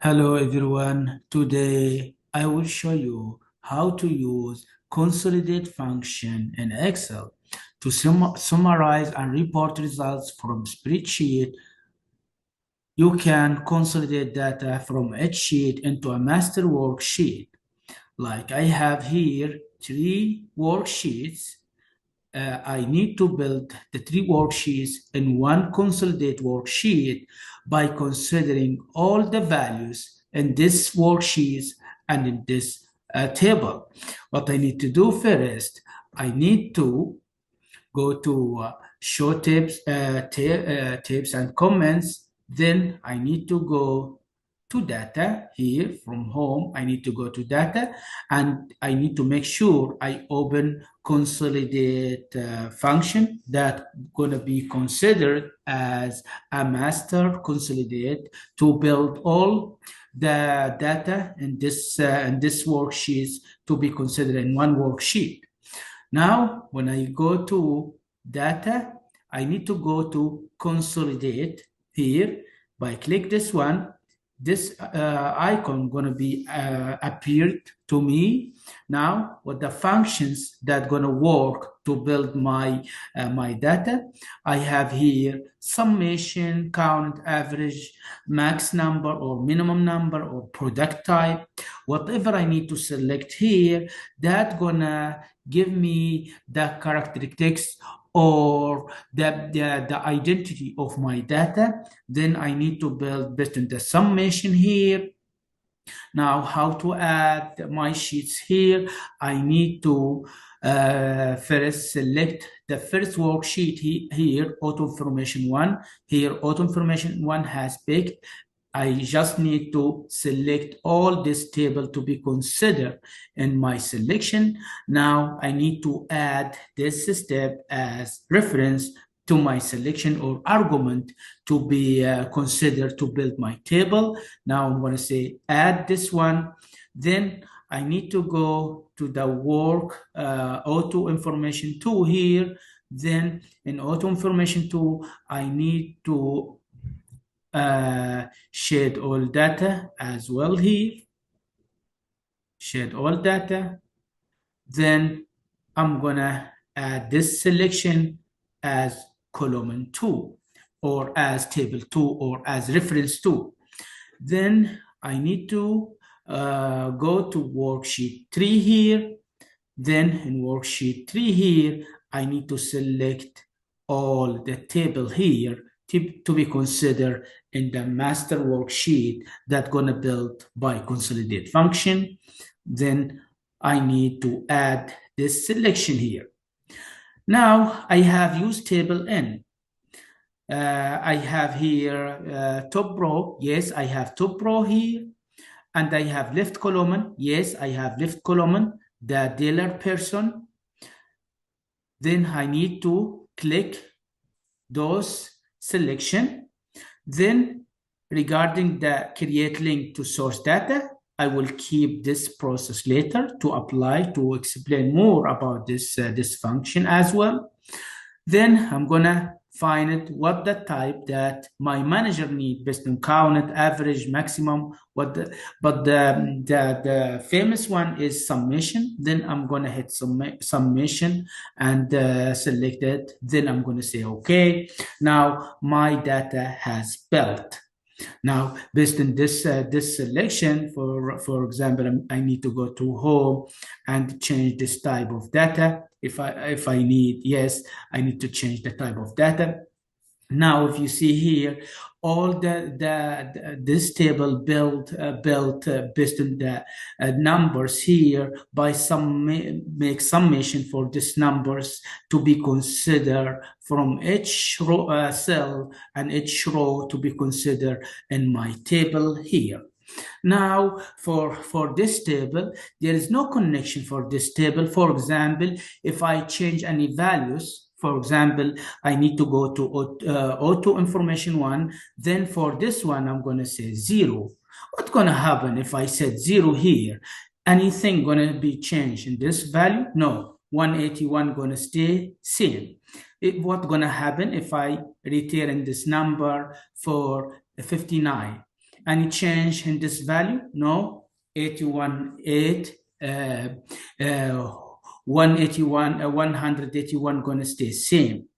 Hello everyone. Today I will show you how to use consolidate function in Excel to summarize and report results from spreadsheet. You can consolidate data from each sheet into a master worksheet. Like I have here three worksheets. I need to build the three worksheets in one consolidate worksheet by considering all the values in this worksheet and in this table. What I need to do first, I need to go to show tips and comments. Then I need to go to data here from home. I need to go to data and I need to make sure I open consolidate function that gonna be considered as a master consolidate to build all the data in this worksheet to be considered in one worksheet. Now, when I go to data, I need to go to consolidate here. By click this one, this icon gonna be appeared to me. Now, what the functions that gonna work to build my data, I have here summation, count, average, max number or minimum number or product type. Whatever I need to select here, that gonna give me the characteristics or the identity of my data. Then I need to build based on the summation here. Now, how to add my sheets here? I need to first select the first worksheet here, auto information one. Here, auto information one has picked. I just need to select all this table to be considered in my selection. Now I need to add this step as reference to my selection or argument to be considered to build my table. Now I'm going to say add this one. Then I need to go to the work auto information 2 here. Then in auto information 2, I need to shed all data as well here. Shed all data. Then I'm gonna add this selection as column 2 or as table 2 or as reference 2. Then I need to go to worksheet 3 here. Then in worksheet 3 here, I need to select all the table here to be considered in the master worksheet that's gonna build by consolidate function. Then I need to add this selection here. Now I have used table N. I have here top row. Yes, I have top row here. And I have left column. Yes, I have left column, the dealer person. Then I need to click those selection. Then regarding the create link to source data, I will keep this process later to apply to explain more about this function as well. Then I'm gonna find it what the type that my manager need based on count, average, maximum. But the famous one is summation. Then I'm gonna hit summation and select it. Then I'm gonna say okay. Now my data has built. Now, based on this selection, for example, I need to go to home and change this type of data. If I need, yes, I need to change the type of data. Now, if you see here, all this table built based on the numbers here by make summation for these numbers to be considered from each row, cell and each row to be considered in my table here. Now, for this table, there is no connection for this table. For example, if I change any values, for example, I need to go to auto information 1. Then for this one, I'm going to say 0. What's going to happen if I set 0 here? Anything going to be changed in this value? No. 181 going to stay same. What's going to happen if I return this number for 59? Any change in this value? No. 81.8, 181, 181 gonna stay same.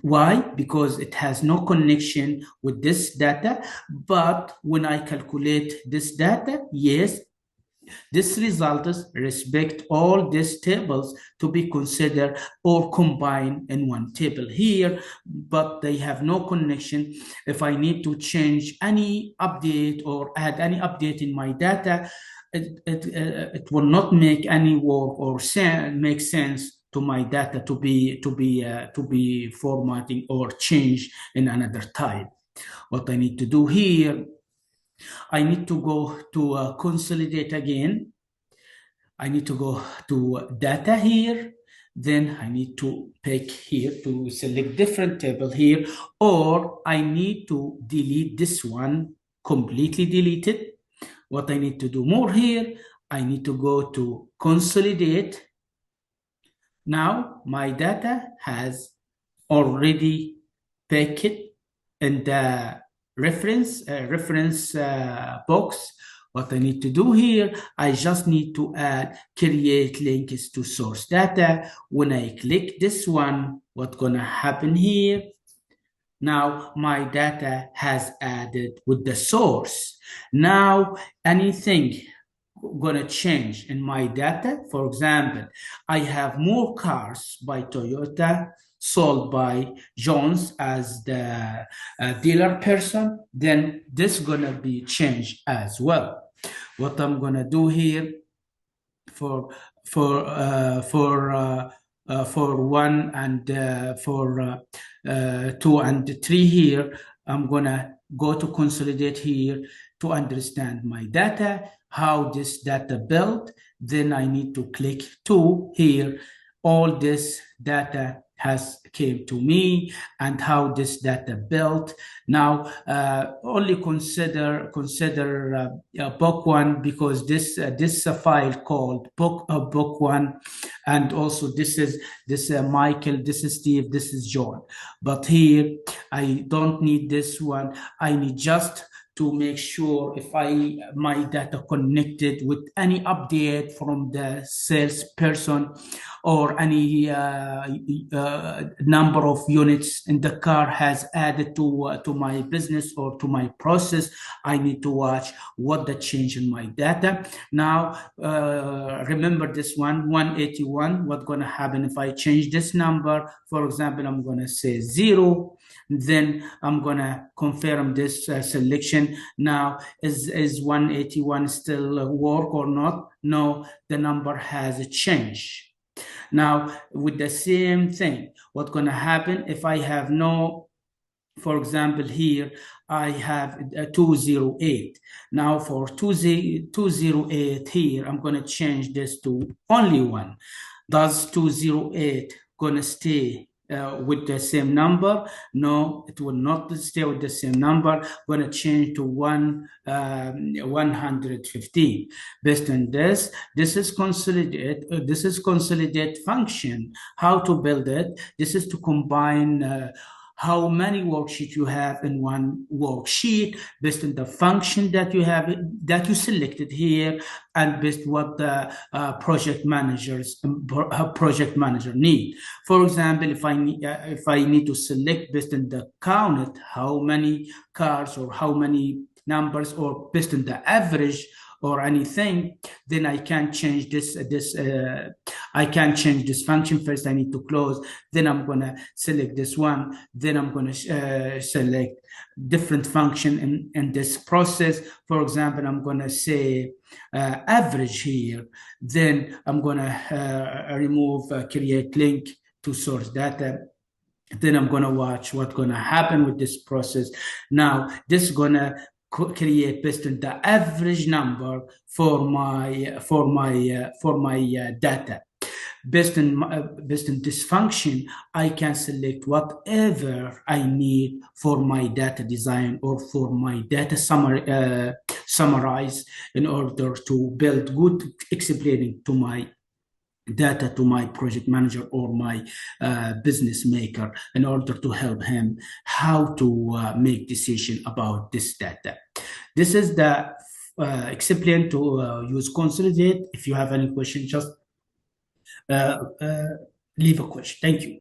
Why? Because it has no connection with this data. But when I calculate this data, yes, this results respect all these tables to be considered or combined in one table here, but they have no connection. If I need to change any update or add any update in my data, it will not make any work or make sense to my data to be formatting or changed in another type. What I need to do here, I need to go to consolidate again. I need to go to data here. Then I need to pick here to select different table here, or I need to delete this one, completely delete it. What I need to do more here, I need to go to consolidate. Now my data has already picked in the reference box. What I need to do here, I just need to add create links to source data. When I click this one, what's gonna happen here? Now my data has added with the source. Now anything gonna change in my data. For example, I have more cars by Toyota sold by Jones as the dealer person, then this gonna be changed as well. What I'm gonna do here for for uh, for for one and two and three here, I'm gonna go to consolidate here to understand my data, how this data built. Then I need to click two here. All this data has came to me and how this data built. Now only consider book one, because this file called book one, and also this is Michael, this is Steve, this is John. But here I don't need this one. I need just to make sure if my data connected with any update from the salesperson or any number of units in the car has added to my business or to my process. I need to watch what the change in my data. Now remember this 181. What's going to happen if I change this number? For example, I'm going to say 0. Then I'm going to confirm this selection. Now is 181 still work or not? No, the number has changed. Now, with the same thing, what's going to happen if I have no, for example, here, I have 208. Now for 208 here, I'm going to change this to only 1. Does 208 going to stay with the same number? No, it will not stay with the same number. Going to change to 115. Based on this is consolidate. This is consolidate function. How to build it? This is to combine how many worksheets you have in one worksheet based on the function that you have, that you selected here, and based what the project manager need. For example, if I need to select based on the count, how many cars or how many numbers, or based on the average or anything, then I can change this I can change this function. First I need to close, then I'm going to select this one, then I'm going to select different function in this process. For example, I'm going to say average here, then I'm going to remove create link to source data. Then I'm going to watch what's going to happen with this process. Now this is going to create based on the average number for my data. Based on this function, I can select whatever I need for my data design or for my data summarize in order to build good explaining to my data to my project manager or my business maker in order to help him how to make decision about this data. This is the explain to use consolidate. If you have any question, just uh, uh, leave a question. Thank you.